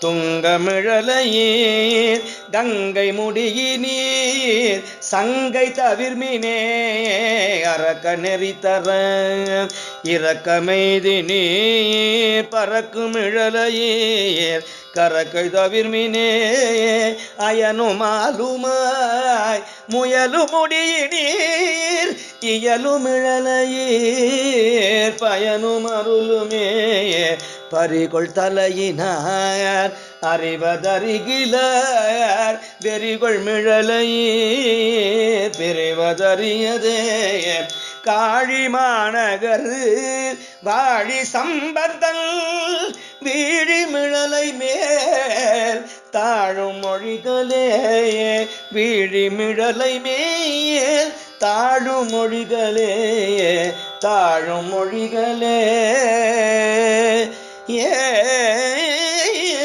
துங்கமிழலையீர் கங்கை முடியினீர் சங்கை தவிர்மினே அரக்க நெறி தர இரக்கமெய்தி நீர் பறக்குமிழலையீர் கரக்கை தவிர்மினே அயனுமாலுமாய் முயலு முடியினீர் இயலுமிழலையீர் பயனும் அருளுமே பறிகொள் தலையினார் அறிவதறிகிலார் வெறிகொள் மிழலையீர் பிரிவதறியதே காழி மாநகர் வாழி சம்பந்தன் வீழி மிழலை மேல் தாழும் மொழிகளே வீழி மிழலை மேல் தாழும் மொழிகளே தாழும் மொழிகளே ஏ